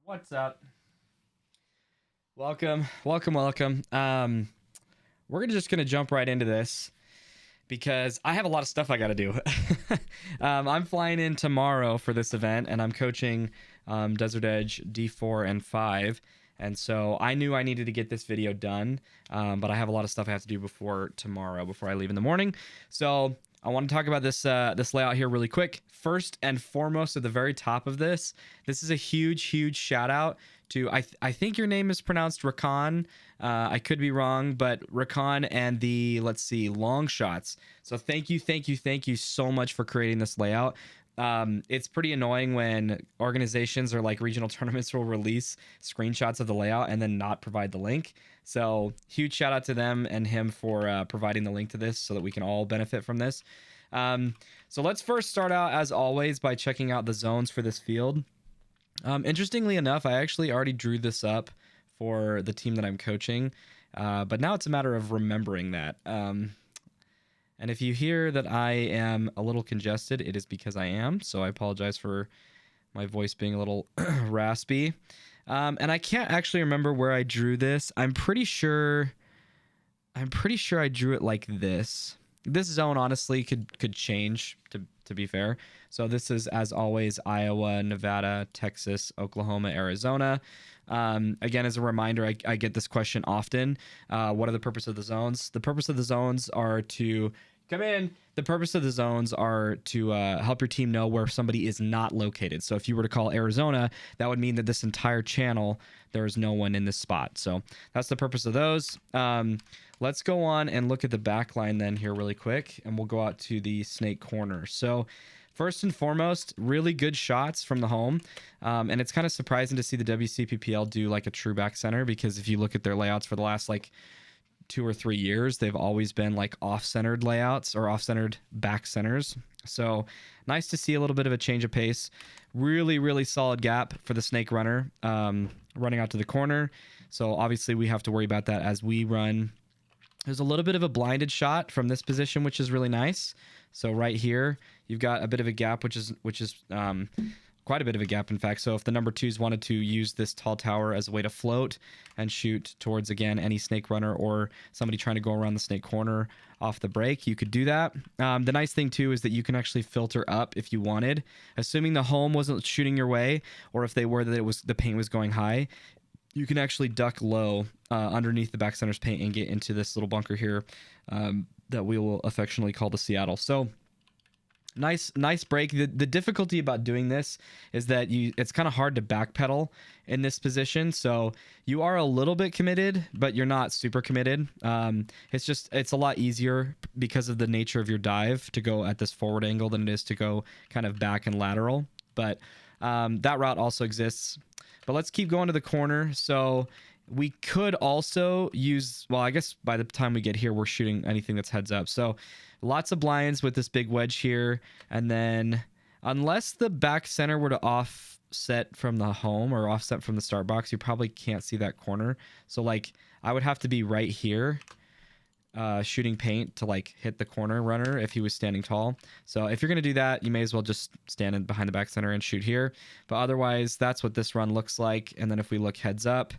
What's up? Welcome. We're just gonna jump right into this because I have a lot of stuff I got to do. I'm flying in tomorrow for this event, and I'm coaching Desert Edge D4 and 5. And so I knew I needed to get this video done, but I have a lot of stuff I have to do before tomorrow, before I leave in the morning. So I want to talk about this layout here really quick. First and foremost, at the very top of this is a huge shout out to I think your name is pronounced Rakan. I could be wrong, but Rakan and the, let's see, long shots. So thank you so much for creating this layout. It's pretty annoying when organizations or like regional tournaments will release screenshots of the layout and then not provide the link. So huge shout out to them and him for providing the link to this so that we can all benefit from this. So let's first start out, as always, by checking out the zones for this field. Interestingly enough, I actually already drew this up for the team that I'm coaching, but now it's a matter of remembering that. And if you hear that I am a little congested, it is because I am. So I apologize for my voice being a little raspy. And I can't actually remember where I drew this. I'm pretty sure I drew it like this. This zone honestly could change, to be fair. So this is, as always, Iowa, Nevada, Texas, Oklahoma, Arizona. Again, as a reminder, I get this question often. What are the purpose of the zones? The purpose of the zones are to come in. The purpose of the zones are to help your team know where somebody is not located. So if you were to call Arizona, that would mean that this entire channel, there is no one in this spot. So that's the purpose of those. Let's go on and look at the back line then here really quick, and we'll go out to the snake corner. So first and foremost, really good shots from the home. And it's kind of surprising to see the WCPPL do like a true back center, because if you look at their layouts for the last like 2 or 3 years, they've always been like off-centered layouts or off-centered back centers. So nice to see a little bit of a change of pace. Really solid gap for the snake runner running out to the corner. So obviously we have to worry about that as we run. There's a little bit of a blinded shot from this position, which is really nice. So right here, you've got a bit of a gap, which is quite a bit of a gap, in fact. So if the number 2s wanted to use this tall tower as a way to float and shoot towards, again, any snake runner or somebody trying to go around the snake corner off the break, you could do that. The nice thing too is that you can actually filter up if you wanted, assuming the home wasn't shooting your way, or if they were, that it was, the paint was going high. You can actually duck low underneath the back center's paint and get into this little bunker here that we will affectionately call the Seattle. So nice break. The difficulty about doing this is that it's kind of hard to backpedal in this position. So you are a little bit committed, but you're not super committed. It's a lot easier because of the nature of your dive to go at this forward angle than it is to go kind of back and lateral. But that route also exists. But let's keep going to the corner. So we could also use, well, I guess by the time we get here, we're shooting anything that's heads up. So lots of blinds with this big wedge here. And then unless the back center were to offset from the home or offset from the start box, you probably can't see that corner. So like I would have to be right here shooting paint to like hit the corner runner if he was standing tall. So if you're going to do that, you may as well just stand in behind the back center and shoot here. But otherwise, that's what this run looks like. And then if we look heads up,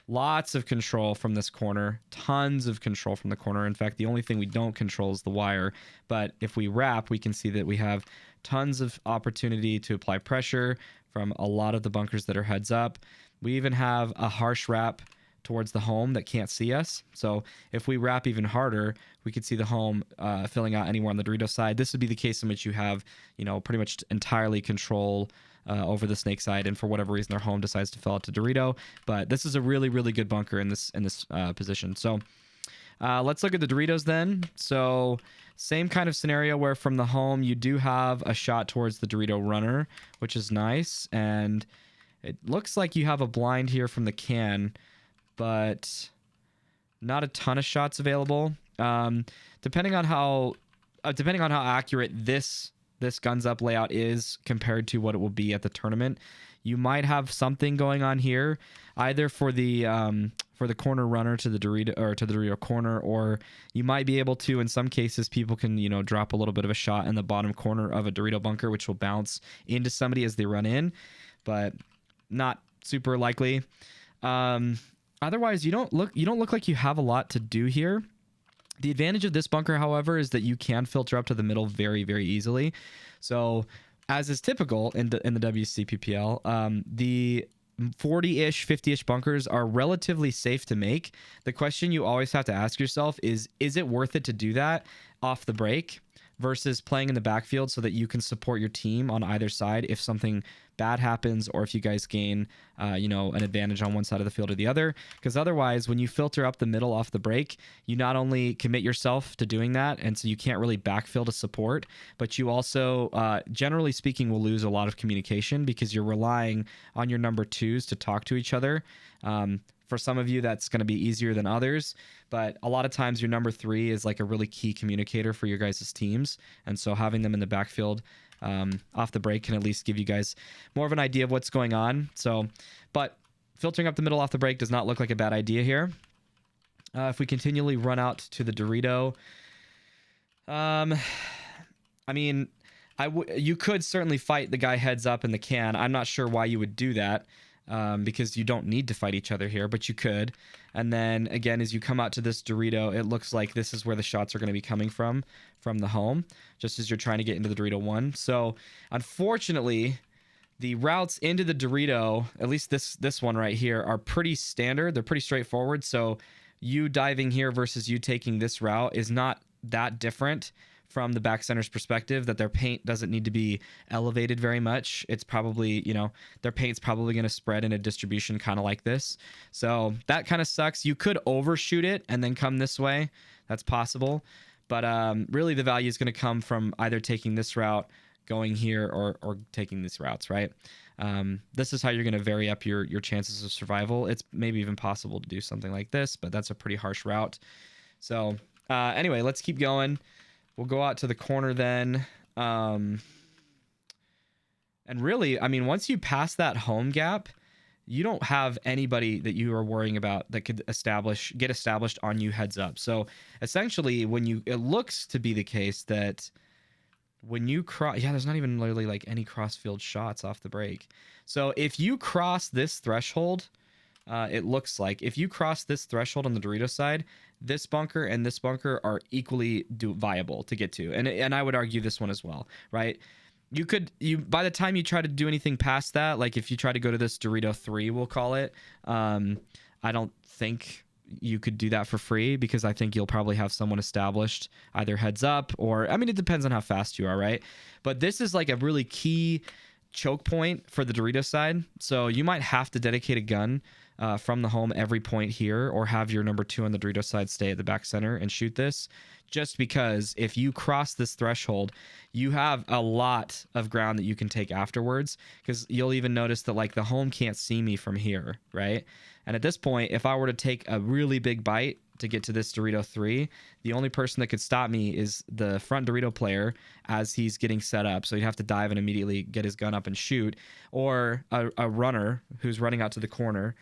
lots of control from this corner, tons of control from the corner. In fact, the only thing we don't control is the wire. But if we wrap, we can see that we have tons of opportunity to apply pressure from a lot of the bunkers that are heads up. We even have a harsh wrap towards the home that can't see us. So if we wrap even harder, we could see the home filling out anywhere on the Dorito side. This would be the case in which you have, pretty much entirely control over the snake side, and for whatever reason their home decides to fill out to Dorito. But this is a really good bunker in this position. So let's look at the Doritos then. So same kind of scenario where from the home you do have a shot towards the Dorito runner, which is nice, and it looks like you have a blind here from the can, but not a ton of shots available. Depending on how accurate this guns up layout is compared to what it will be at the tournament, you might have something going on here, either for the for the corner runner to the Dorito or to the Dorito corner, or you might be able to, in some cases, people can, you know, drop a little bit of a shot in the bottom corner of a Dorito bunker, which will bounce into somebody as they run in, but not super likely. Otherwise, you don't look like you have a lot to do here. The advantage of this bunker, however, is that you can filter up to the middle very, very easily. So, as is typical in the WCPPL, the 40-ish, 50-ish bunkers are relatively safe to make. The question you always have to ask yourself is it worth it to do that off the break versus playing in the backfield so that you can support your team on either side if something bad happens, or if you guys gain you know, an advantage on one side of the field or the other. Because otherwise, when you filter up the middle off the break, you not only commit yourself to doing that, and so you can't really backfill to support, but you also generally speaking will lose a lot of communication because you're relying on your number twos to talk to each other. For some of you, that's going to be easier than others, but a lot of times your number three is like a really key communicator for your guys' teams, and so having them in the backfield off the break can at least give you guys more of an idea of what's going on. So, but filtering up the middle off the break does not look like a bad idea here. If we continually run out to the Dorito, I mean, you could certainly fight the guy heads up in the can. I'm not sure why you would do that. Because you don't need to fight each other here, but you could. And then again, as you come out to this Dorito, it looks like this is where the shots are going to be coming from the home, just as you're trying to get into the Dorito one. So unfortunately, the routes into the Dorito, at least this one right here, are pretty standard. They're pretty straightforward. So you diving here versus you taking this route is not that different from the back center's perspective, that their paint doesn't need to be elevated very much. It's probably, you know, their paint's probably going to spread in a distribution kind of like this. So that kind of sucks. You could overshoot it and then come this way. That's possible. But really the value is going to come from either taking this route, going here, or taking these routes, right? This is how you're going to vary up your chances of survival. It's maybe even possible to do something like this, but that's a pretty harsh route. So anyway, let's keep going. We'll go out to the corner then. And really, I mean, once you pass that home gap, you don't have anybody that you are worrying about that could get established on you heads up. So essentially, it looks to be the case that when you cross, yeah, there's not even literally like any cross-field shots off the break. So if you cross this threshold, it looks like if you cross this threshold on the Dorito side, this bunker and this bunker are equally viable to get to, and I would argue this one as well, right? By the time you try to do anything past that, like if you try to go to this Dorito 3, we'll call it, I don't think you could do that for free, because I think you'll probably have someone established either heads up, or I mean, it depends on how fast you are, right? But this is like a really key choke point for the Dorito side, so you might have to dedicate a gun from the home every point here, or have your number two on the Dorito side stay at the back center and shoot this, just because if you cross this threshold, you have a lot of ground that you can take afterwards, because you'll even notice that like the home can't see me from here, right? And at this point, if I were to take a really big bite to get to this Dorito 3, the only person that could stop me is the front Dorito player as he's getting set up. So you'd have to dive and immediately get his gun up and shoot, or a runner who's running out to the corner,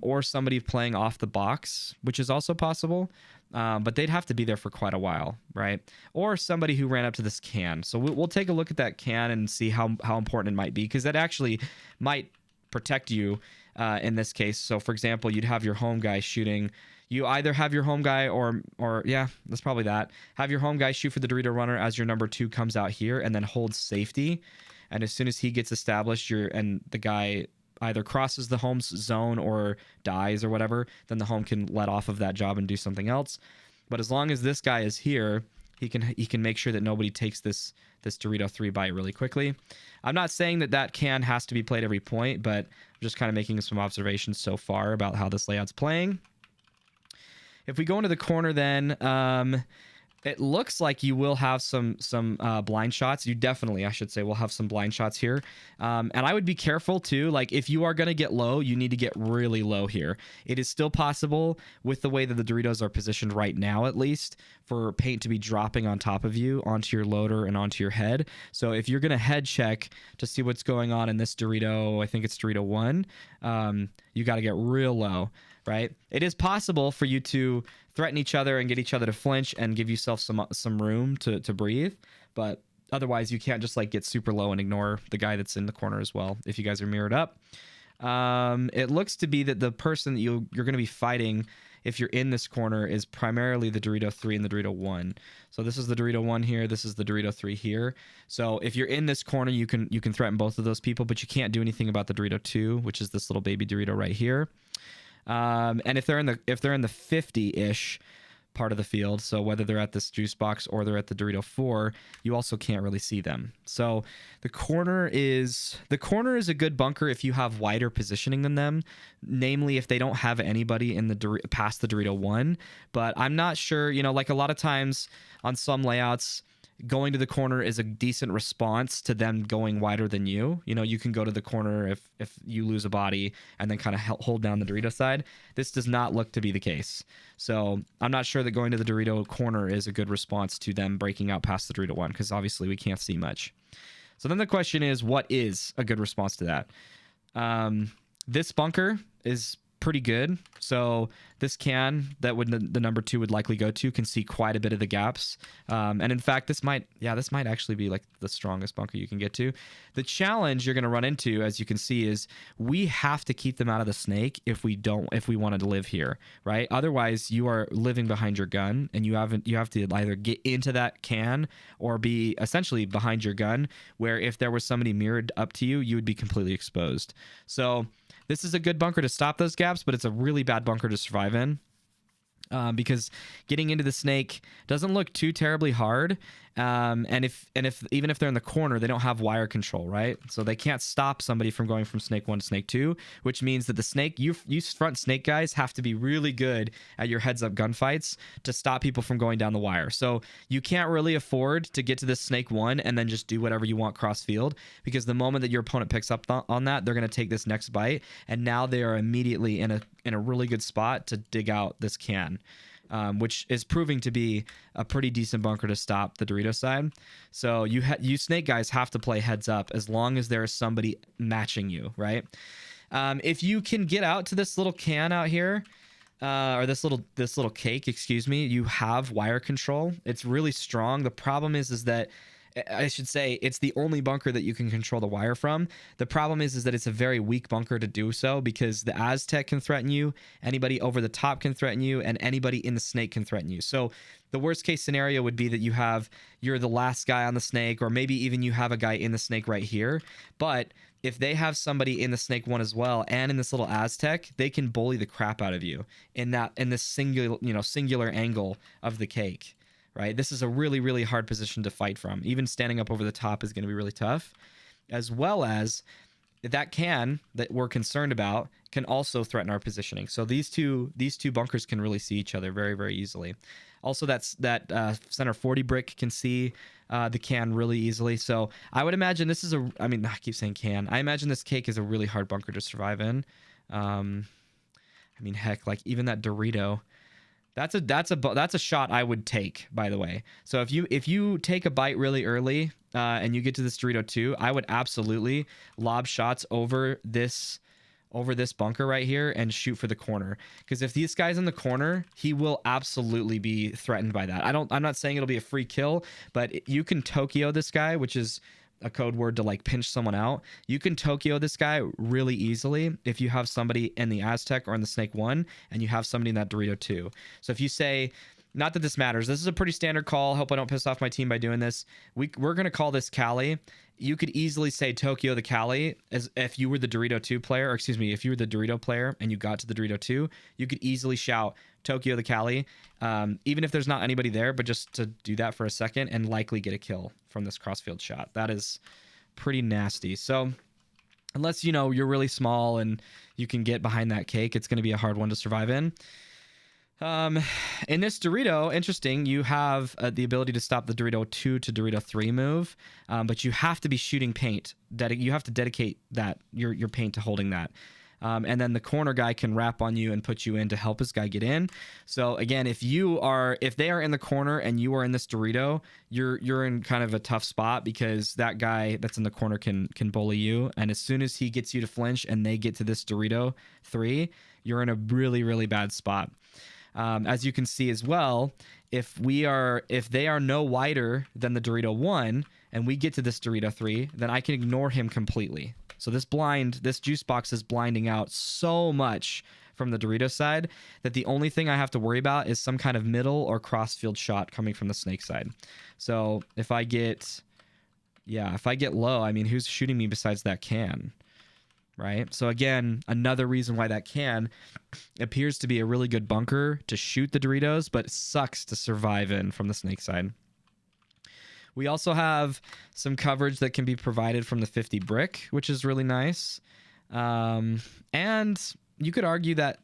or somebody playing off the box, which is also possible, but they'd have to be there for quite a while, right? Or somebody who ran up to this can. So we'll take a look at that can and see how important it might be, because that actually might protect you in this case. So for example, you'd have your home guy shooting. You either have your home guy or yeah, that's probably that. Have your home guy shoot for the Dorito runner as your number two comes out here, and then hold safety. And as soon as he gets established, and the guy either crosses the home's zone or dies or whatever, then the home can let off of that job and do something else. But as long as this guy is here, he can make sure that nobody takes this Dorito 3 bite really quickly. I'm not saying that can has to be played every point, but I'm just kind of making some observations so far about how this layout's playing. If we go into the corner then, it looks like you will have some blind shots. You definitely, I should say, will have some blind shots here. And I would be careful too. Like if you are going to get low, you need to get really low here. It is still possible, with the way that the Doritos are positioned right now, at least, for paint to be dropping on top of you, onto your loader and onto your head. So if you're going to head check to see what's going on in this Dorito, I think it's Dorito 1, you got to get real low, right? It is possible for you to threaten each other and get each other to flinch and give yourself some room to breathe, but otherwise you can't just like get super low and ignore the guy that's in the corner as well if you guys are mirrored up. It looks to be that the person that you're going to be fighting if you're in this corner is primarily the Dorito 3 and the Dorito 1. So this is the Dorito 1 here, this is the Dorito 3 here. So if you're in this corner, you can threaten both of those people, but you can't do anything about the Dorito 2, which is this little baby Dorito right here. And if they're in the 50-ish part of the field, so whether they're at this juice box or they're at the Dorito 4, you also can't really see them. So the corner is a good bunker if you have wider positioning than them, namely if they don't have anybody in the past the Dorito 1. But I'm not sure, like a lot of times on some layouts, going to the corner is a decent response to them going wider than you. You can go to the corner if you lose a body and then kind of hold down the Dorito side. This does not look to be the case. So I'm not sure that going to the Dorito corner is a good response to them breaking out past the Dorito 1, because obviously we can't see much. So then the question is, what is a good response to that? This bunker is pretty good. So this can that would the number 2 would likely go to can see quite a bit of the gaps. And in fact, this might actually be like the strongest bunker you can get to. The challenge you're going to run into, as you can see, is we have to keep them out of the snake if we wanted to live here, right? Otherwise, you are living behind your gun, and you have to either get into that can or be essentially behind your gun, where if there was somebody mirrored up to you, you would be completely exposed. So this is a good bunker to stop those gaps, but it's a really bad bunker to survive in, because getting into the snake doesn't look too terribly hard. And even if they're in the corner, they don't have wire control, right? So they can't stop somebody from going from snake 1 to snake 2, which means that the snake, you front snake guys have to be really good at your heads up gunfights to stop people from going down the wire. So you can't really afford to get to this snake 1 and then just do whatever you want cross field, because the moment that your opponent picks up on that, they're going to take this next bite, and now they are immediately in a really good spot to dig out this can. Which is proving to be a pretty decent bunker to stop the Dorito side. So you snake guys have to play heads up as long as there is somebody matching you, right? If you can get out to this little can out here, or this little cake, excuse me, you have wire control. It's really strong. The problem is that, I should say, it's the only bunker that you can control the wire from. The problem is that it's a very weak bunker to do so, because the Aztec can threaten you, anybody over the top can threaten you, and anybody in the snake can threaten you. So the worst case scenario would be that you're the last guy on the snake, or maybe even you have a guy in the snake right here. But if they have somebody in the snake 1 as well, and in this little Aztec, they can bully the crap out of you in this singular angle of the cake. Right? This is a really, really hard position to fight from. Even standing up over the top is going to be really tough, as well as that can that we're concerned about can also threaten our positioning. So these two bunkers can really see each other very, very easily. Also, that center 40 brick can see the can really easily. So I would imagine this is I keep saying can. I imagine this cake is a really hard bunker to survive in. Heck, like even that Dorito. That's a shot I would take, by the way. So if you take a bite really early and you get to this Dorito 2, I would absolutely lob shots over this bunker right here and shoot for the corner. Because if this guy's in the corner, he will absolutely be threatened by that. I'm not saying it'll be a free kill, but you can Tokyo this guy, which is a code word to like pinch someone out. You can Tokyo this guy really easily if you have somebody in the Aztec or in the Snake 1 and you have somebody in that Dorito 2. So if you say, not that this matters, this is a pretty standard call. Hope I don't piss off my team by doing this. We're going to call this Cali. You could easily say Tokyo the Cali as if you were the Dorito 2 player, or excuse me, if you were the Dorito player and you got to the Dorito 2, you could easily shout Tokyo the Cali, even if there's not anybody there, but just to do that for a second and likely get a kill from this crossfield shot. That is pretty nasty. So unless, you're really small and you can get behind that cake, it's going to be a hard one to survive in. In this Dorito, interesting, you have the ability to stop the Dorito 2 to Dorito 3 move, but you have to be shooting paint. You have to dedicate that your paint to holding that. and then the corner guy can wrap on you and put you in to help his guy get in. So again, if they are in the corner and you are in this Dorito, you're in kind of a tough spot, because that guy that's in the corner can bully you, and as soon as he gets you to flinch and they get to this Dorito 3, you're in a really, really bad spot. As you can see as well, if they are no wider than the Dorito 1 and we get to this Dorito 3, then I can ignore him completely. So this juice box is blinding out so much from the Dorito side that the only thing I have to worry about is some kind of middle or crossfield shot coming from the snake side. So if I get low, I mean, who's shooting me besides that can? Right? So again, another reason why that can appears to be a really good bunker to shoot the Doritos, but it sucks to survive in from the snake side. We also have some coverage that can be provided from the 50 brick, which is really nice. And you could argue that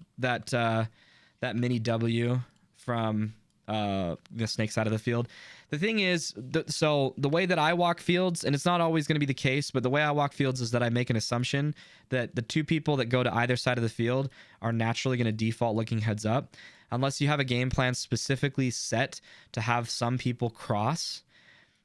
mini W from the snake side of the field. The thing is, so the way that I walk fields, and it's not always going to be the case, but the way I walk fields is that I make an assumption that the two people that go to either side of the field are naturally going to default looking heads up, unless you have a game plan specifically set to have some people cross.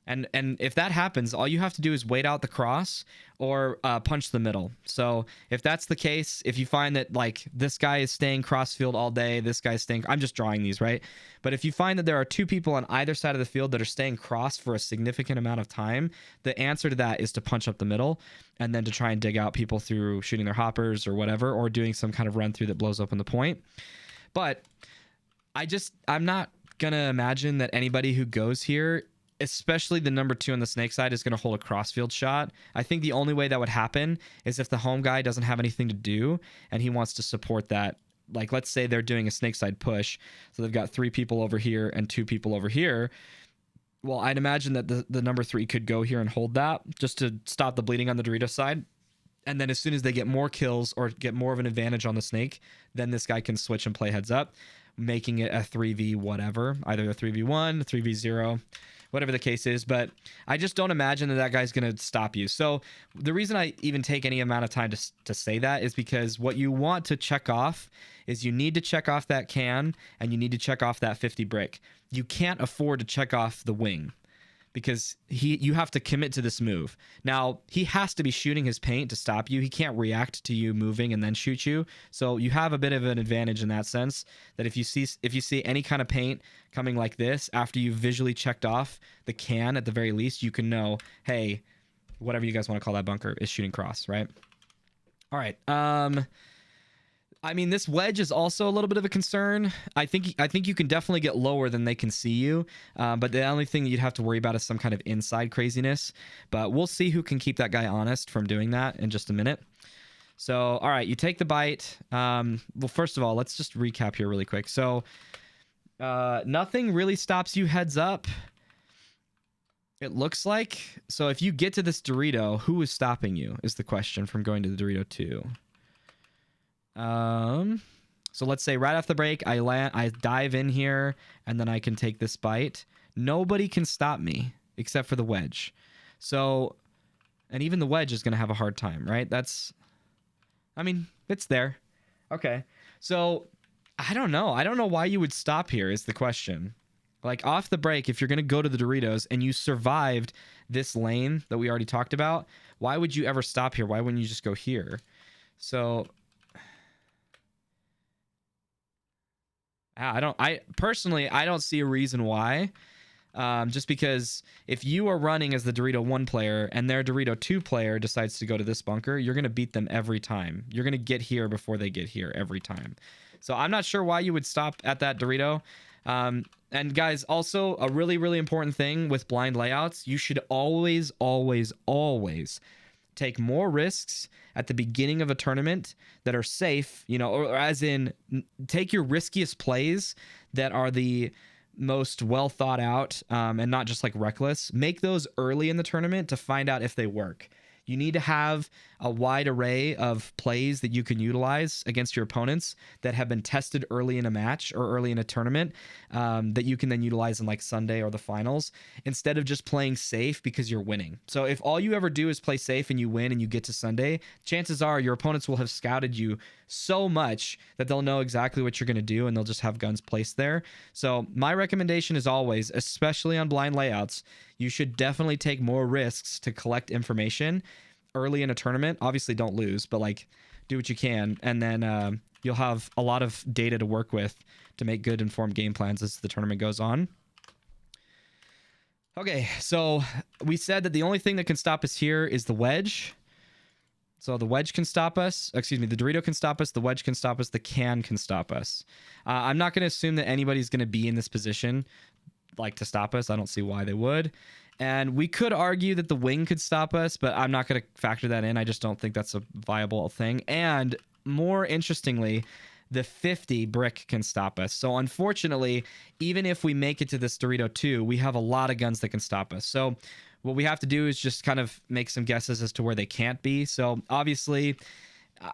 And if that happens, all you have to do is wait out the cross or punch the middle. So if that's the case, if you find that like this guy is staying crossfield all day, this guy's staying, I'm just drawing these, right? But if you find that there are two people on either side of the field that are staying cross for a significant amount of time, the answer to that is to punch up the middle and then to try and dig out people through shooting their hoppers or whatever, or doing some kind of run through that blows open the point. But I'm not going to imagine that anybody who goes here, especially the number 2 on the snake side, is going to hold a crossfield shot. I think the only way that would happen is if the home guy doesn't have anything to do and he wants to support that. Like, let's say they're doing a snake side push, so they've got 3 people over here and 2 people over here. Well, I'd imagine that the number 3 could go here and hold that just to stop the bleeding on the Dorito side. And then as soon as they get more kills or get more of an advantage on the snake, then this guy can switch and play heads up, making it a 3v whatever, either a 3v1, 3v0, whatever the case is. But I just don't imagine that guy's going to stop you. So the reason I even take any amount of time to say that is because what you want to check off is you need to check off that can and you need to check off that 50 brick. You can't afford to check off the wing, because you have to commit to this move. Now, he has to be shooting his paint to stop you. He can't react to you moving and then shoot you. So you have a bit of an advantage in that sense, that if you see any kind of paint coming like this, after you've visually checked off the can at the very least, you can know, hey, whatever you guys want to call that bunker is shooting cross, right? All right. I mean, this wedge is also a little bit of a concern. I think you can definitely get lower than they can see you, but the only thing that you'd have to worry about is some kind of inside craziness. But we'll see who can keep that guy honest from doing that in just a minute. So, all right, you take the bite. Well, first of all, let's just recap here really quick. So, nothing really stops you heads up, it looks like. So if you get to this Dorito, who is stopping you is the question from going to the Dorito 2. So let's say right off the break, I dive in here and then I can take this bite. Nobody can stop me except for the wedge. So, and even the wedge is going to have a hard time, right? I mean, it's there. Okay. So I don't know. I don't know why you would stop here is the question. Like off the break, if you're going to go to the Doritos and you survived this lane that we already talked about, why would you ever stop here? Why wouldn't you just go here? So I personally don't see a reason why. Just because if you are running as the Dorito 1 player and their Dorito 2 player decides to go to this bunker, you're going to beat them every time. You're going to get here before they get here every time. So I'm not sure why you would stop at that Dorito. And guys, also a really, really important thing with blind layouts, you should always, always, always take more risks at the beginning of a tournament that are safe, or as in take your riskiest plays that are the most well thought out, and not just like reckless. Make those early in the tournament to find out if they work. You need to have a wide array of plays that you can utilize against your opponents that have been tested early in a match or early in a tournament, that you can then utilize in like Sunday or the finals, instead of just playing safe because you're winning. So if all you ever do is play safe and you win and you get to Sunday, chances are your opponents will have scouted you so much that they'll know exactly what you're going to do, and they'll just have guns placed there. So my recommendation is always, especially on blind layouts, you should definitely take more risks to collect information early in a tournament. Obviously don't lose, but like do what you can, and then you'll have a lot of data to work with to make good informed game plans as the tournament goes on. Okay, so we said that the only thing that can stop us here is the wedge. So the wedge can stop us. Excuse me, the Dorito can stop us. The wedge can stop us. The can stop us. I'm not going to assume that anybody's going to be in this position like to stop us. I don't see why they would. And we could argue that the wing could stop us, but I'm not going to factor that in. I just don't think that's a viable thing. And more interestingly, the 50 brick can stop us. So unfortunately, even if we make it to this Dorito 2, we have a lot of guns that can stop us. So what we have to do is just kind of make some guesses as to where they can't be. So obviously,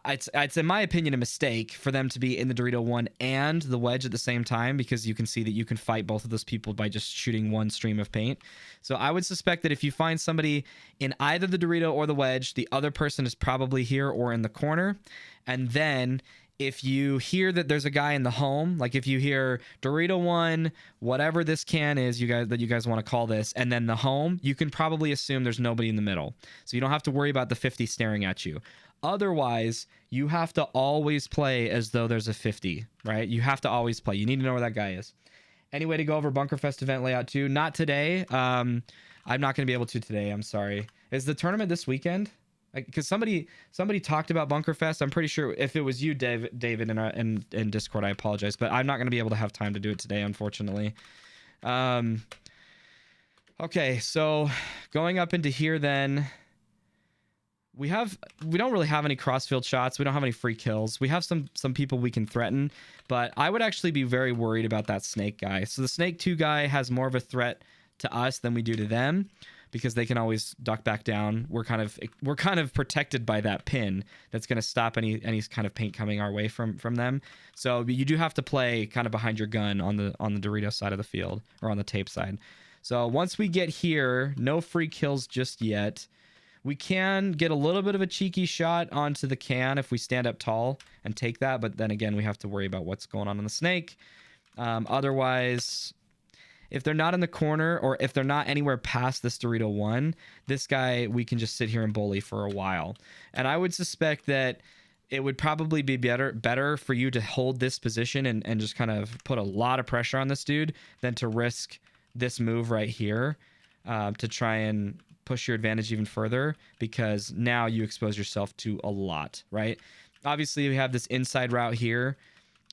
it's in my opinion a mistake for them to be in the Dorito 1 and the wedge at the same time, because you can see that you can fight both of those people by just shooting one stream of paint. So I would suspect that if you find somebody in either the Dorito or the wedge, the other person is probably here or in the corner. And then if you hear that there's a guy in the home, like if you hear Dorito 1, whatever this can is you guys want to call this, and then the home, you can probably assume there's nobody in the middle. So you don't have to worry about the 50 staring at you. Otherwise, you have to always play as though there's a 50, right? You have to always play. You need to know where that guy is. Any way to go over Bunkerfest event layout 2? Not today. I'm not going to be able to today. I'm sorry. Is the tournament this weekend? Because somebody talked about Bunkerfest. I'm pretty sure if it was you, David, in Discord, I apologize, but I'm not going to be able to have time to do it today, unfortunately. Okay, so going up into here, then we don't really have any crossfield shots. We don't have any free kills. We have some people we can threaten, but I would actually be very worried about that snake guy. So the snake 2 guy has more of a threat to us than we do to them, because they can always duck back down. We're kind of protected by that pin that's going to stop any kind of paint coming our way from them. So you do have to play kind of behind your gun on the Dorito side of the field, or on the tape side. So once we get here, no free kills just yet. We can get a little bit of a cheeky shot onto the can if we stand up tall and take that, but then again, we have to worry about what's going on the snake. Otherwise, if they're not in the corner, or if they're not anywhere past this Dorito 1, this guy, we can just sit here and bully for a while. And I would suspect that it would probably be better for you to hold this position and just kind of put a lot of pressure on this dude than to risk this move right here to try and push your advantage even further, because now you expose yourself to a lot, right? Obviously, we have this inside route here.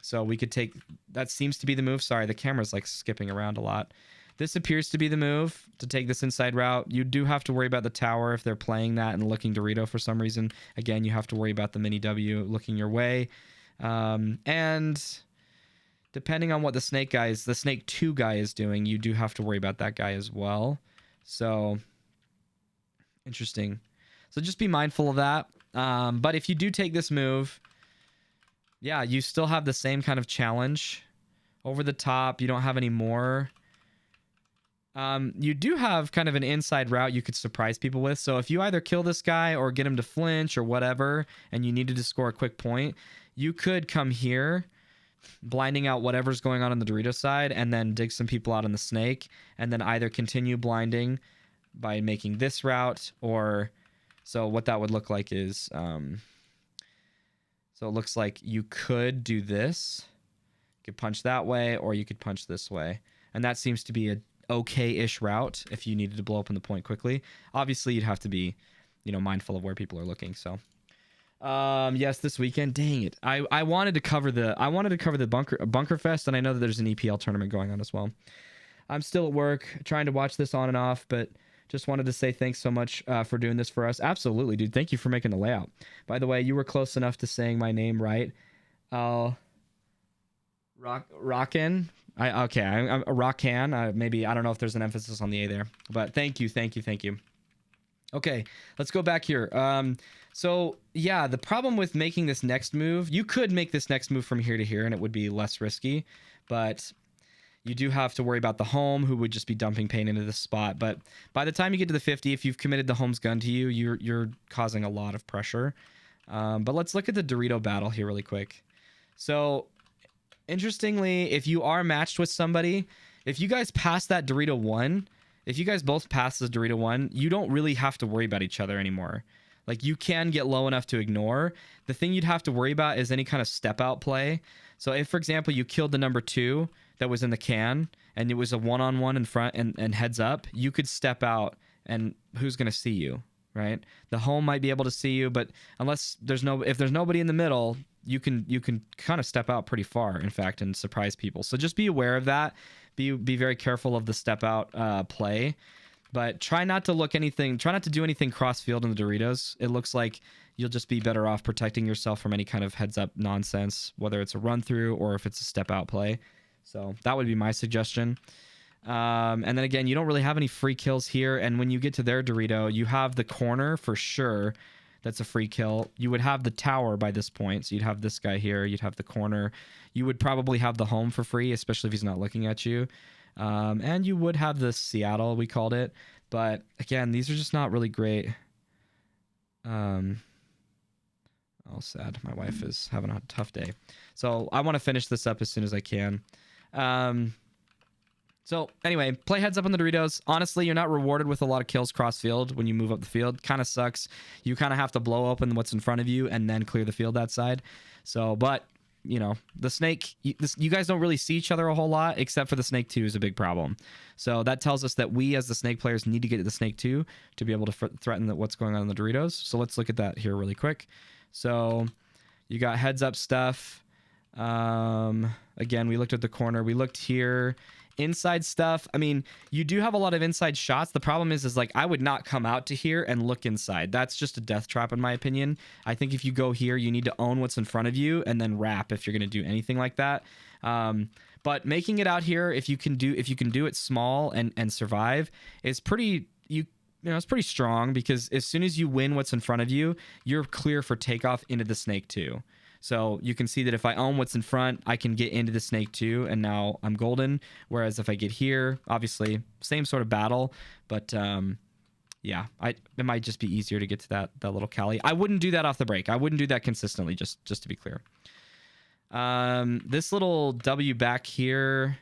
So we could take, that seems to be the move. Sorry, the camera's like skipping around a lot. This appears to be the move, to take this inside route. You do have to worry about the tower if they're playing that and looking Dorito for some reason. Again, you have to worry about the mini W looking your way. And depending on what the snake 2 guy is doing, you do have to worry about that guy as well. So interesting. So just be mindful of that. But if you do take this move, yeah, you still have the same kind of challenge. Over the top, you don't have any more. You do have kind of an inside route you could surprise people with. So if you either kill this guy or get him to flinch or whatever, and you needed to score a quick point, you could come here, blinding out whatever's going on the Dorito side, and then dig some people out on the snake, and then either continue blinding by making this route, or... So what that would look like is... So it looks like you could do this. You could punch that way, or you could punch this way. And that seems to be a okay-ish route if you needed to blow up in the point quickly. Obviously, you'd have to be, mindful of where people are looking. So, yes, this weekend. Dang it! I wanted to cover the Bunkerfest, and I know that there's an EPL tournament going on as well. I'm still at work, trying to watch this on and off, but just wanted to say thanks so much for doing this for us. Absolutely, dude. Thank you for making the layout. By the way, you were close enough to saying my name right. Rockin. I'm Rockan. Maybe, I don't know if there's an emphasis on the A there, but thank you. Okay, let's go back here. So yeah, the problem with making this next move, you could make this next move from here to here and it would be less risky, but you do have to worry about the home, who would just be dumping paint into this spot. But by the time you get to the 50, if you've committed the home's gun to you, you're causing a lot of pressure. But let's look at the Dorito battle here really quick. So interestingly, if you are matched with somebody, if you guys pass that Dorito 1, if you guys both pass the Dorito 1, you don't really have to worry about each other anymore. Like, you can get low enough to ignore. The thing you'd have to worry about is any kind of step out play. So if, for example, you killed the number 2 that was in the can and it was a one-on-one in front and heads up, you could step out and who's going to see you, right? The home might be able to see you, but if there's nobody in the middle, you can kind of step out pretty far, in fact, and surprise people. So just be aware of that. Be very careful of the step out play, but try not to do anything cross field in the Doritos. It looks like you'll just be better off protecting yourself from any kind of heads up nonsense, whether it's a run through or if it's a step out play. So that would be my suggestion. And then again, you don't really have any free kills here. And when you get to their Dorito, you have the corner for sure. That's a free kill. You would have the tower by this point. So you'd have this guy here. You'd have the corner. You would probably have the home for free, especially if he's not looking at you. And you would have the Seattle, we called it. But again, these are just not really great. Oh, sad. My wife is having a tough day. So I want to finish this up as soon as I can. So anyway, play heads up on the Doritos. Honestly, you're not rewarded with a lot of kills cross field when you move up the field. Kind of sucks. You kind of have to blow open what's in front of you and then clear the field that side. So, but you know, the snake, you guys don't really see each other a whole lot, except for the snake 2 is a big problem. So that tells us that we as the snake players need to get to the snake 2 to be able to threaten what's going on in the Doritos. So let's look at that here really quick. So you got heads up stuff. Again, we looked at the corner. We looked here. Inside stuff. I mean, you do have a lot of inside shots. The problem is like, I would not come out to here and look inside. That's just a death trap in my opinion. I think if you go here, you need to own what's in front of you and then wrap if you're going to do anything like that. But making it out here, if you can do it small and survive, is pretty, it's pretty strong, because as soon as you win what's in front of you, you're clear for takeoff into the snake 2. So you can see that if I own what's in front, I can get into the snake 2, and now I'm golden. Whereas if I get here, obviously same sort of battle, but yeah, it might just be easier to get to that little Cali. I wouldn't do that off the break. I wouldn't do that consistently, just to be clear. This little W back here,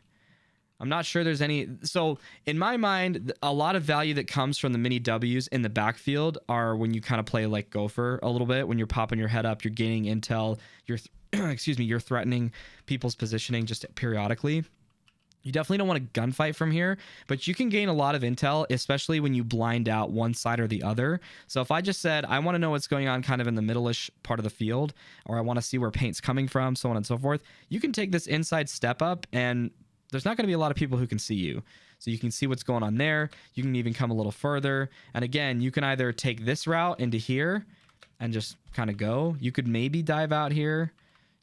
I'm not sure there's any. So in my mind, a lot of value that comes from the mini W's in the backfield are when you kind of play like Gopher a little bit. When you're popping your head up, you're gaining intel. You're you're threatening people's positioning just periodically. You definitely don't want to gunfight from here, but you can gain a lot of intel, especially when you blind out one side or the other. So if I just said, I want to know what's going on kind of in the middle-ish part of the field, or I want to see where paint's coming from, so on and so forth, you can take this inside step up, and there's not going to be a lot of people who can see you. So you can see what's going on there. You can even come a little further. And again, you can either take this route into here and just kind of go. You could maybe dive out here.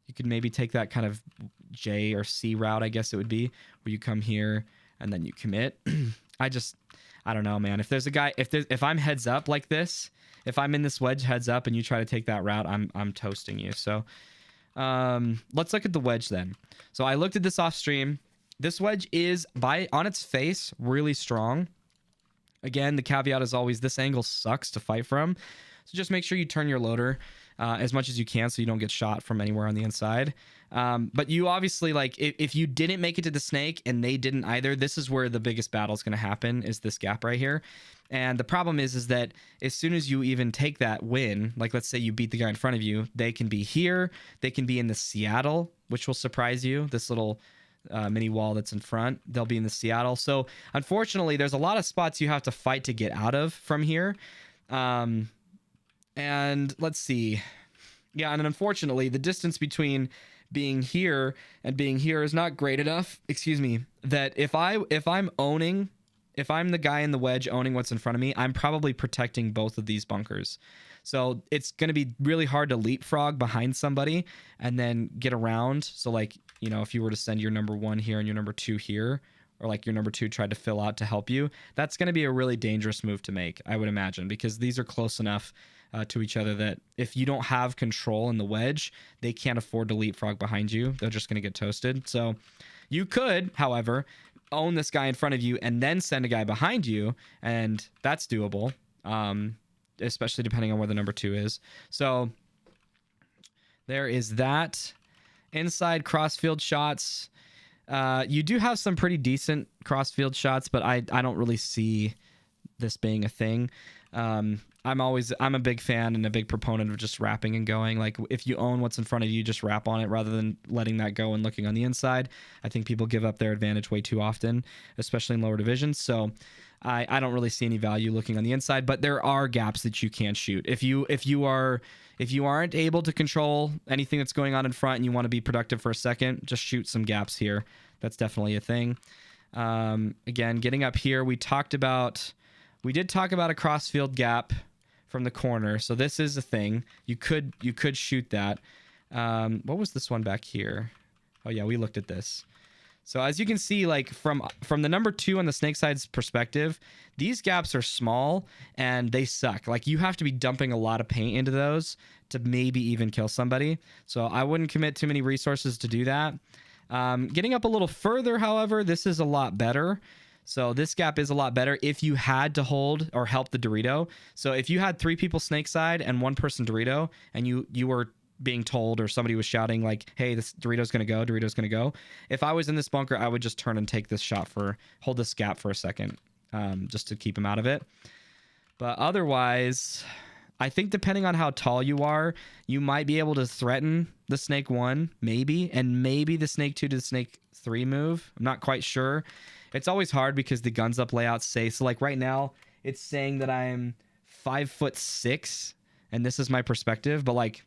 You could maybe take that kind of J or C route, I guess it would be, where you come here and then you commit. I don't know, man. If there's a guy, if I'm heads up like this, if I'm in this wedge heads up and you try to take that route, I'm toasting you. So let's look at the wedge then. So I looked at this off stream. This wedge is, on its face, really strong. Again, the caveat is always this angle sucks to fight from. So just make sure you turn your loader as much as you can so you don't get shot from anywhere on the inside. But you obviously, like, if you didn't make it to the snake and they didn't either, this is where the biggest battle is going to happen, is this gap right here. And the problem is that as soon as you even take that win, like let's say you beat the guy in front of you, they can be here. They can be in the Seattle, which will surprise you. This little mini wall that's in front, they'll be in the Seattle. So unfortunately, there's a lot of spots you have to fight to get out of from here. And let's see. Yeah, and unfortunately, the distance between being here and being here is not great enough. Excuse me. That if I'm the guy in the wedge owning what's in front of me, I'm probably protecting both of these bunkers. So it's going to be really hard to leapfrog behind somebody and then get around. So like, if you were to send your number 1 here and your number 2 here, or like your number 2 tried to fill out to help you, that's going to be a really dangerous move to make, I would imagine, because these are close enough to each other that if you don't have control in the wedge, they can't afford to leapfrog behind you. They're just going to get toasted. So you could, however, own this guy in front of you and then send a guy behind you, and that's doable, especially depending on where the number 2 is. So there is that. Inside crossfield shots. You do have some pretty decent crossfield shots, but I don't really see this being a thing. I'm a big fan and a big proponent of just wrapping and going. Like, if you own what's in front of you, just wrap on it rather than letting that go and looking on the inside. I think people give up their advantage way too often, especially in lower divisions. So I don't really see any value looking on the inside, but there are gaps that you can shoot. If you aren't able to control anything that's going on in front and you want to be productive for a second, just shoot some gaps here. That's definitely a thing. Again, getting up here, we did talk about a crossfield gap from the corner. So this is a thing. You could shoot that. What was this one back here? Oh yeah, we looked at this. So as you can see, like from the number 2 on the snake side's perspective, these gaps are small and they suck. Like, you have to be dumping a lot of paint into those to maybe even kill somebody. So I wouldn't commit too many resources to do that. Getting up a little further, however, this is a lot better. So this gap is a lot better if you had to hold or help the Dorito. So if you had 3 people snake side and 1 person Dorito, and you were being told, or somebody was shouting like, hey, this Dorito's gonna go. If I was in this bunker, I would just turn and take this shot hold this gap for a second, just to keep him out of it. But otherwise, I think depending on how tall you are, you might be able to threaten the snake 1, maybe, and maybe the snake 2 to the snake 3 move. I'm not quite sure. It's always hard because the guns up layouts say, so like right now it's saying that I'm 5'6", and this is my perspective, but like,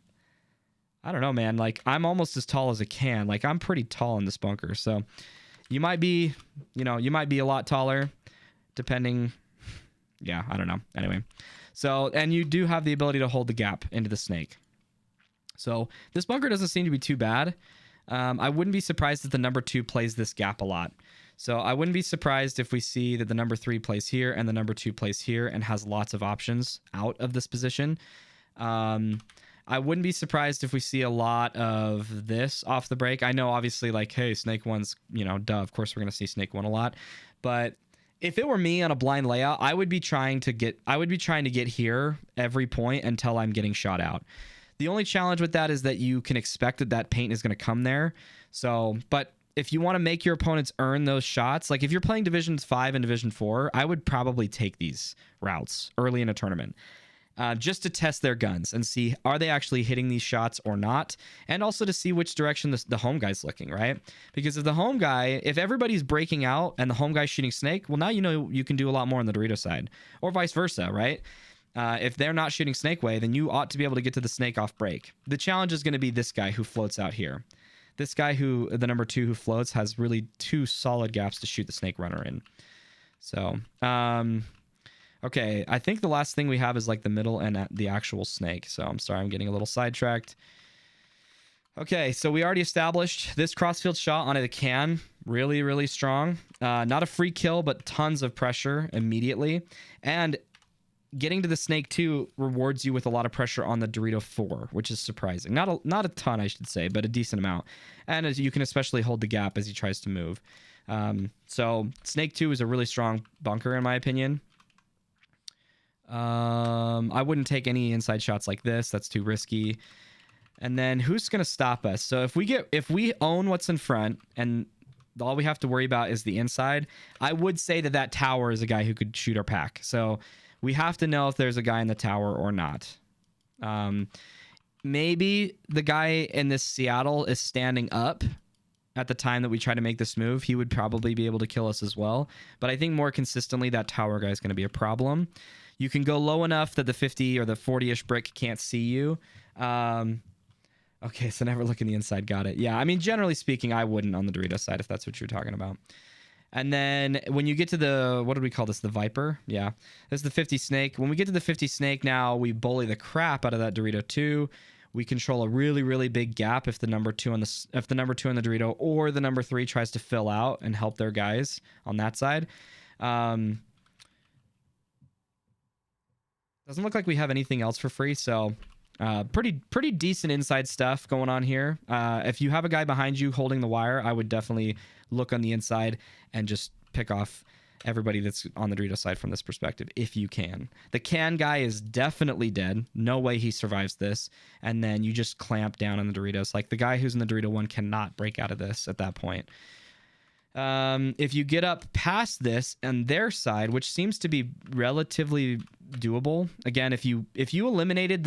I don't know, man. Like, I'm almost as tall as I can. Like, I'm pretty tall in this bunker. So you might be a lot taller depending. Yeah, I don't know. Anyway. So, and you do have the ability to hold the gap into the snake. So this bunker doesn't seem to be too bad. I wouldn't be surprised if the number 2 plays this gap a lot. So I wouldn't be surprised if we see that the number 3 plays here and the number 2 plays here and has lots of options out of this position. I wouldn't be surprised if we see a lot of this off the break. I know, obviously, like, hey, snake 1's, duh, of course we're going to see snake 1 a lot. But if it were me on a blind layout, I would be trying to get here every point until I'm getting shot out. The only challenge with that is that you can expect that paint is going to come there. So, but if you want to make your opponents earn those shots, like if you're playing Divisions 5 and Division 4, I would probably take these routes early in a tournament. Just to test their guns and see, are they actually hitting these shots or not? And also to see which direction the home guy's looking, right? Because if everybody's breaking out and the home guy's shooting snake, well, now you can do a lot more on the Dorito side, or vice versa, right? If they're not shooting snake way, then you ought to be able to get to the snake off break. The challenge is going to be this guy who floats out here. This guy the number 2 who floats, has really 2 solid gaps to shoot the snake runner in. So, okay, I think the last thing we have is like the middle and the actual snake. So I'm sorry, I'm getting a little sidetracked. Okay, so we already established this crossfield shot onto the can. Really, really strong. Not a free kill, but tons of pressure immediately. And getting to the snake 2 rewards you with a lot of pressure on the Dorito 4, which is surprising. Not a ton, I should say, but a decent amount. And as you can especially hold the gap as he tries to move. So snake 2 is a really strong bunker, in my opinion. I wouldn't take any inside shots like this. That's too risky. And then who's going to stop us? So if we own what's in front and all we have to worry about is the inside, I would say that tower is a guy who could shoot our pack. So we have to know if there's a guy in the tower or not. Maybe the guy in this Seattle is standing up at the time that we try to make this move. He would probably be able to kill us as well. But I think more consistently, that tower guy is going to be a problem. You can go low enough that the 50 or the 40-ish brick can't see you. Okay, so never look in the inside. Got it. Yeah, I mean, generally speaking, I wouldn't on the Dorito side if that's what you're talking about. And then when you get to the, what did we call this? The Viper? Yeah. This is the 50 snake. When we get to the 50 snake now, we bully the crap out of that Dorito 2. we control a really, really big gap if the number 2 on the Dorito or the number 3 tries to fill out and help their guys on that side. Doesn't look like we have anything else for free, so pretty decent inside stuff going on here. If you have a guy behind you holding the wire, I would definitely look on the inside and just pick off everybody that's on the Dorito side from this perspective, if you can. The can guy is definitely dead. No way he survives this. And then you just clamp down on the Doritos. Like, the guy who's in the Dorito one cannot break out of this at that point. If you get up past this and their side, which seems to be relatively doable. Again, if you eliminated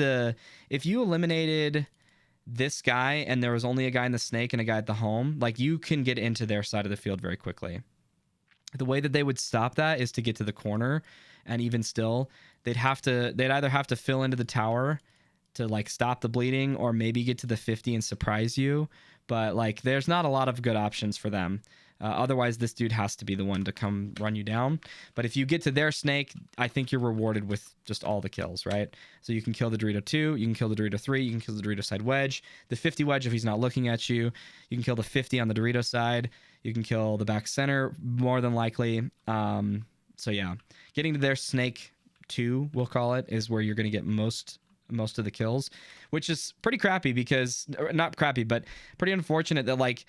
this guy and there was only a guy in the snake and a guy at the home, like, you can get into their side of the field very quickly. The way that they would stop that is to get to the corner, and even still, they'd either have to fill into the tower to like stop the bleeding, or maybe get to the 50 and surprise you. But like, there's not a lot of good options for them. Otherwise, this dude has to be the one to come run you down. But if you get to their snake, I think you're rewarded with just all the kills, right? So you can kill the Dorito 2, you can kill the Dorito 3, you can kill the Dorito side wedge, the 50 wedge if he's not looking at you, you can kill the 50 on the Dorito side, you can kill the back center more than likely. So yeah, getting to their snake 2, we'll call it, is where you're going to get most of the kills, which is pretty crappy because, not crappy, but pretty unfortunate that like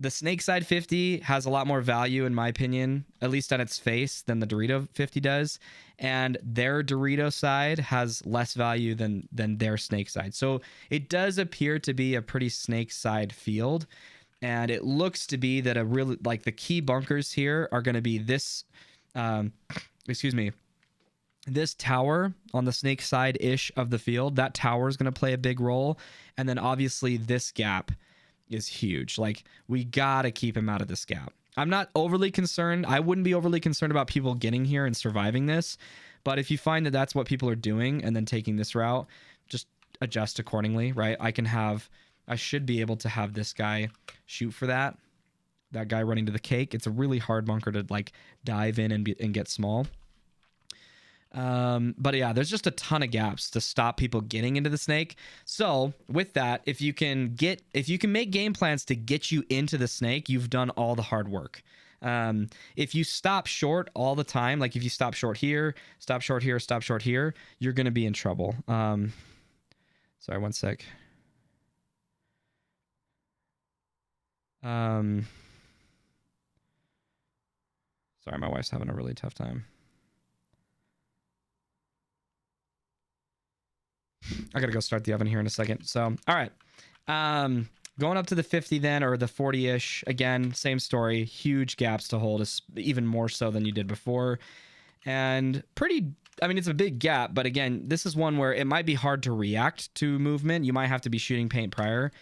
the snake side 50 has a lot more value, in my opinion, at least on its face, than the Dorito 50 does. And their Dorito side has less value than their snake side. So it does appear to be a pretty snake side field. And it looks to be that like the key bunkers here are going to be this, this tower on the snake side-ish of the field. That tower is going to play a big role. And then obviously this gap is huge. Like, we gotta keep him out of this gap. I'm not overly concerned. I wouldn't be overly concerned about people getting here and surviving this, but if you find that that's what people are doing and then taking this route, just adjust accordingly, right? I should be able to have this guy shoot for that guy running to the cake. It's a really hard bunker to like dive in and get small. But yeah, there's just a ton of gaps to stop people getting into the snake. So with that, if you can make game plans to get you into the snake, you've done all the hard work. If you stop short all the time, like if you stop short here, stop short here, stop short here, you're going to be in trouble. Sorry, one sec. Sorry, my wife's having a really tough time. I gotta go start the oven here in a second. So, all right. Going up to the 50 then, or the 40-ish. Again, same story. Huge gaps to hold, even more so than you did before. And it's a big gap, but again, this is one where it might be hard to react to movement. You might have to be shooting paint prior.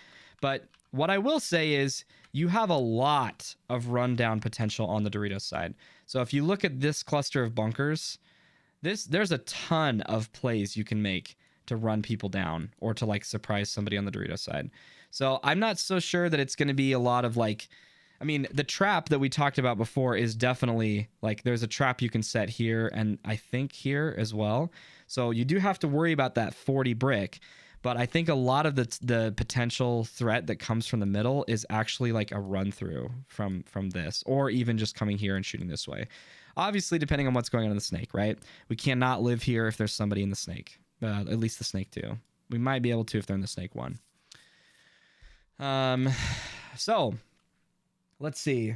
But what I will say is you have a lot of rundown potential on the Doritos side. So if you look at this cluster of bunkers, there's a ton of plays you can make to run people down or to like surprise somebody on the Dorito side. So I'm not so sure that it's going to be a lot of like, the trap that we talked about before is definitely like, there's a trap you can set here and I think here as well. So you do have to worry about that 40 brick, but I think a lot of the potential threat that comes from the middle is actually like a run through from this, or even just coming here and shooting this way. Obviously, depending on what's going on in the snake, right? We cannot live here if there's somebody in the snake. At least the snake 2. We might be able to if they're in the snake 1. So let's see.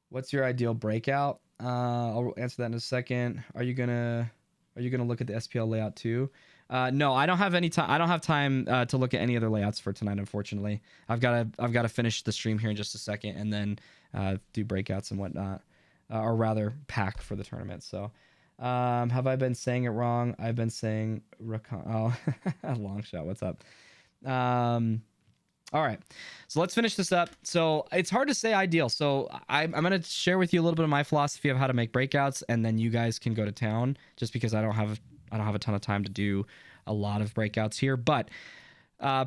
What's your ideal breakout? I'll answer that in a second. Are you gonna look at the SPL layout too? No, I don't have any time. I don't have time to look at any other layouts for tonight. Unfortunately, I've got to finish the stream here in just a second and then do breakouts and whatnot, or rather pack for the tournament. So. Have I been saying it wrong? I've been saying long shot. What's up? All right. So let's finish this up. So it's hard to say ideal. So I'm going to share with you a little bit of my philosophy of how to make breakouts, and then you guys can go to town just because I don't have a ton of time to do a lot of breakouts here. But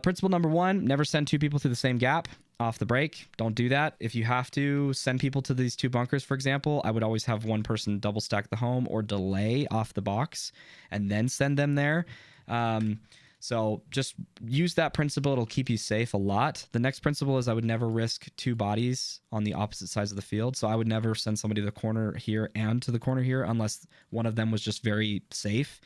principle number 1, never send 2 people through the same gap off the break. Don't do that. If you have to send people to these 2 bunkers, for example, I would always have one person double stack the home or delay off the box and then send them there. So just use that principle. It'll keep you safe a lot. The next principle is I would never risk two bodies on the opposite sides of the field. So I would never send somebody to the corner here and to the corner here unless one of them was just very safe.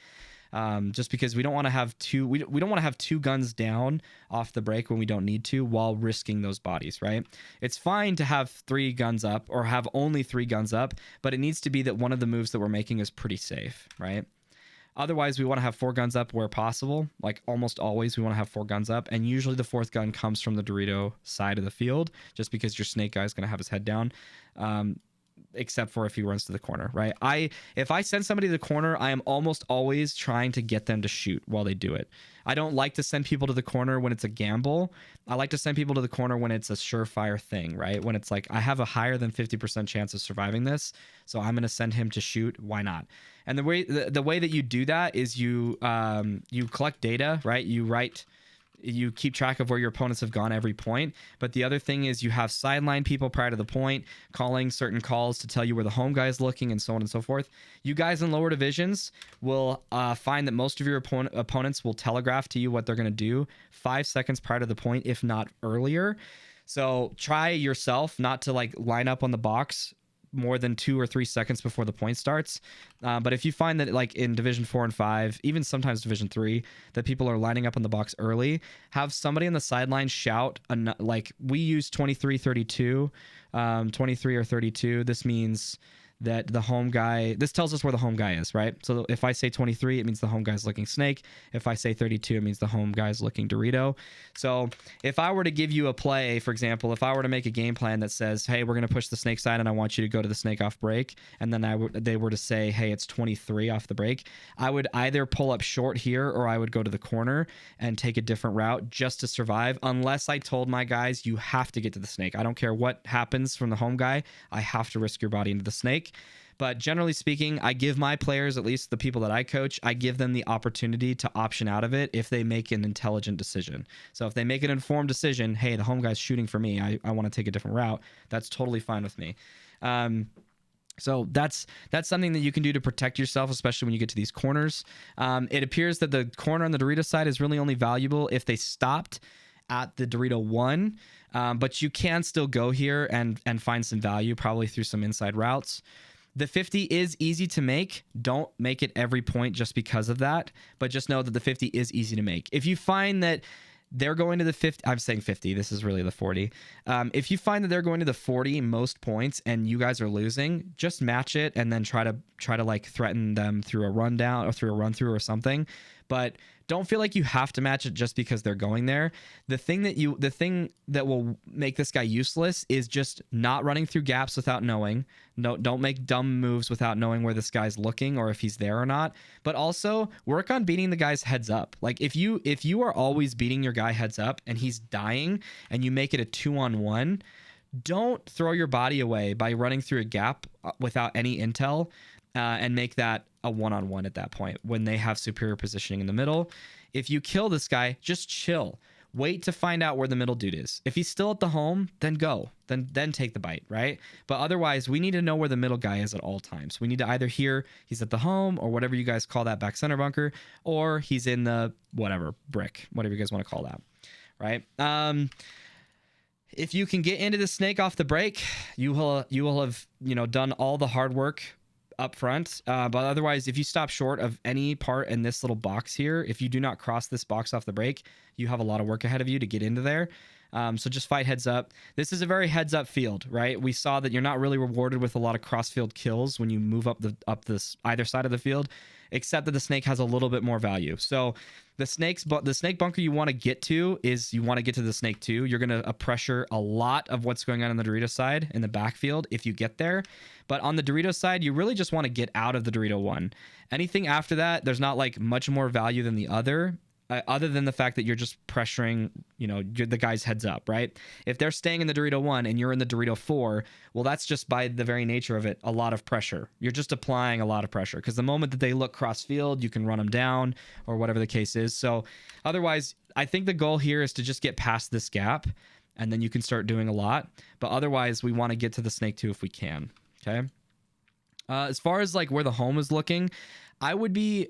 Just because we don't want to have we don't want to have two guns down off the break when we don't need to while risking those bodies, right? It's fine to have 3 guns up or have only 3 guns up, but it needs to be that one of the moves that we're making is pretty safe, right? Otherwise, we want to have 4 guns up where possible. Like almost always, we want to have 4 guns up. And usually the 4th gun comes from the Dorito side of the field, just because your snake guy is going to have his head down. Except for if he runs to the corner, right? If I send somebody to the corner, I am almost always trying to get them to shoot while they do it. I don't like to send people to the corner when it's a gamble. I like to send people to the corner when it's a surefire thing, right? When it's like, I have a higher than 50% chance of surviving this, so I'm going to send him to shoot. Why not? And the way that you do that is you collect data, right? You keep track of where your opponents have gone every point. But the other thing is you have sideline people prior to the point calling certain calls to tell you where the home guy is looking and so on and so forth. You guys in lower divisions will find that most of your opponents will telegraph to you what they're going to do 5 seconds prior to the point, if not earlier. So try yourself not to like line up on the box more than 2 or 3 seconds before the point starts. But if you find that like in Division 4 and 5, even sometimes Division 3, that people are lining up on the box early, have somebody on the sideline shout, like we use 23-32, 23 or 32. This means that the home guy, this tells us where the home guy is, right? So if I say 23, it means the home guy's looking snake. If I say 32, it means the home guy's looking Dorito. So if I were to give you a play, for example, if I were to make a game plan that says, hey, we're going to push the snake side and I want you to go to the snake off break, and then they were to say, hey, it's 23 off the break, I would either pull up short here or I would go to the corner and take a different route just to survive, unless I told my guys, you have to get to the snake. I don't care what happens from the home guy. I have to risk your body into the snake. But generally speaking, I give my players, at least the people that I coach, I give them the opportunity to option out of it if they make an intelligent decision. So if they make an informed decision, hey, the home guy's shooting for me, I want to take a different route, that's totally fine with me. So that's something that you can do to protect yourself, especially when you get to these corners. It appears that the corner on the Dorito side is really only valuable if they stopped at the Dorito 1, but you can still go here and find some value, probably through some inside routes. The 50 is easy to make. Don't make it every point just because of that, but just know that the 50 is easy to make. If you find that they're going to the 50, I'm saying 50, this is really the 40. If you find that they're going to the 40 most points and you guys are losing, just match it and then try to like threaten them through a rundown or through a run through or something. But don't feel like you have to match it just because they're going there. The thing that will make this guy useless is just not running through gaps without knowing. No, don't make dumb moves without knowing where this guy's looking or if he's there or not. But also work on beating the guy's heads up. Like if you are always beating your guy heads up and he's dying and you make it a 2-on-1, don't throw your body away by running through a gap without any intel. And make that a 1-on-1 at that point when they have superior positioning in the middle. If you kill this guy, just chill. Wait to find out where the middle dude is. If he's still at the home, then go. Then take the bite, right? But otherwise, we need to know where the middle guy is at all times. We need to either hear he's at the home or whatever you guys call that back center bunker, or he's in the whatever brick, whatever you guys want to call that, right? If you can get into the snake off the break, you will have done all the hard work up front, but otherwise, if you stop short of any part in this little box here, if you do not cross this box off the break, you have a lot of work ahead of you to get into there. So just fight heads up. This is a very heads up field, right? We saw that you're not really rewarded with a lot of cross field kills when you move up this either side of the field, except that the snake has a little bit more value. So the snake bunker you want to get to is you want to get to the snake 2. You're going to pressure a lot of what's going on the Dorito side in the backfield if you get there. But on the Dorito side, you really just want to get out of the Dorito 1. Anything after that, there's not like much more value than the other than the fact that you're just pressuring, the guy's heads up, right? If they're staying in the Dorito 1 and you're in the Dorito 4, well, that's just by the very nature of it, a lot of pressure. You're just applying a lot of pressure because the moment that they look cross field, you can run them down or whatever the case is. So otherwise, I think the goal here is to just get past this gap and then you can start doing a lot. But otherwise, we want to get to the snake 2 if we can, okay? As far as like where the home is looking, I would be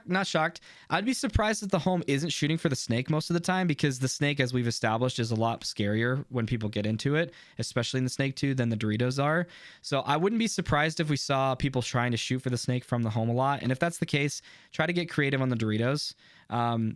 not shocked. I'd be surprised if the home isn't shooting for the snake most of the time, because the snake, as we've established, is a lot scarier when people get into it, especially in the snake 2, than the Doritos are. So I wouldn't be surprised if we saw people trying to shoot for the snake from the home a lot. And if that's the case, try to get creative on the Doritos.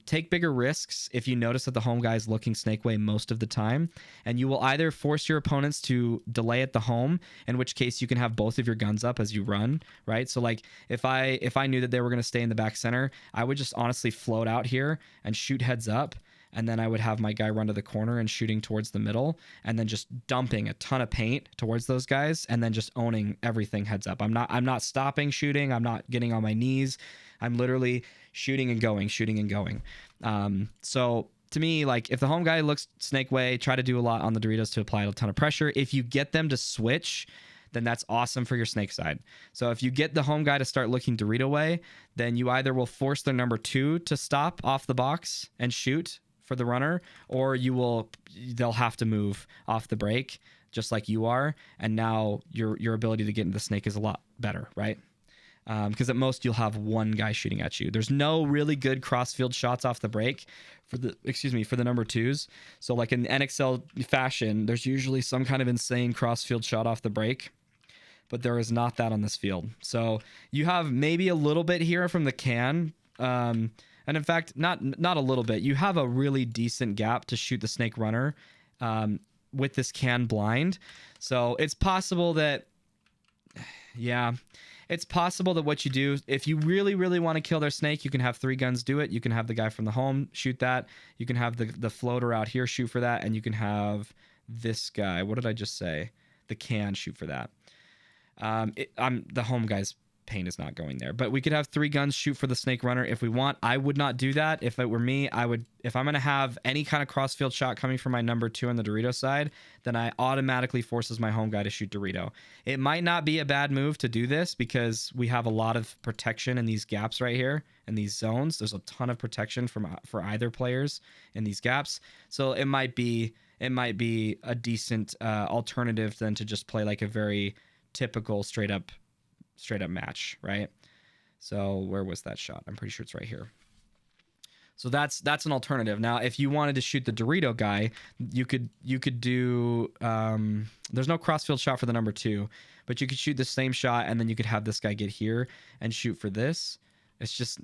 Take bigger risks if you notice that the home guy is looking snake way most of the time, and you will either force your opponents to delay at the home, in which case you can have both of your guns up as you run, right? So like if I knew that they were going to stay in the back center, I would just honestly float out here and shoot heads up, and then I would have my guy run to the corner and shooting towards the middle, and then just dumping a ton of paint towards those guys, and then just owning everything heads up. I'm not stopping shooting. I'm not getting on my knees. I'm literally shooting and going. So to me, like, if the home guy looks snake way, try to do a lot on the Doritos to apply a ton of pressure. If you get them to switch, then that's awesome for your snake side. So if you get the home guy to start looking Dorito way, then you either will force their number 2 to stop off the box and shoot for the runner, or they'll have to move off the break just like you are, and now your ability to get into the snake is a lot better, right? Because at most you'll have one guy shooting at you. There's no really good crossfield shots off the break for the number 2s. So like in NXL fashion, there's usually some kind of insane crossfield shot off the break, but there is not that on this field. So you have maybe a little bit here from the can, and in fact, not a little bit. You have a really decent gap to shoot the snake runner with this can blind. So it's possible that, it's possible that what you do, if you really, really want to kill their snake, you can have 3 guns do it. You can have the guy from the home shoot that. You can have the floater out here shoot for that. And you can have this guy. What did I just say? The can shoot for that. The home guy's paint is not going there, but we could have 3 guns shoot for the snake runner if we want. I would not do that. If it were me, I would, if I'm going to have any kind of crossfield shot coming from my number 2 on the Dorito side, then I automatically forces my home guy to shoot Dorito. It might not be a bad move to do this because we have a lot of protection in these gaps right here in these zones. There's a ton of protection for either players in these gaps. So it might be a decent alternative than to just play like a very typical straight up match, right? So where was that shot? I'm pretty sure it's right here. So that's an alternative. Now, if you wanted to shoot the Dorito guy, you could do there's no crossfield shot for the number 2, but you could shoot the same shot, and then you could have this guy get here and shoot for this. It's just,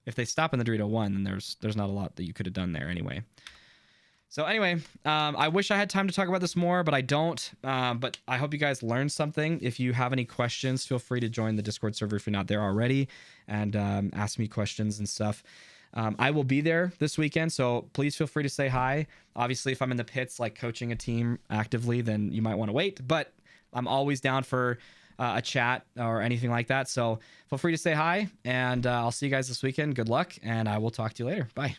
if they stop in the Dorito 1, then there's not a lot that you could have done there anyway. So anyway, I wish I had time to talk about this more, but I don't. But I hope you guys learned something. If you have any questions, feel free to join the Discord server if you're not there already, and ask me questions and stuff. I will be there this weekend, so please feel free to say hi. Obviously, if I'm in the pits, like coaching a team actively, then you might want to wait. But I'm always down for a chat or anything like that. So feel free to say hi, and I'll see you guys this weekend. Good luck, and I will talk to you later. Bye.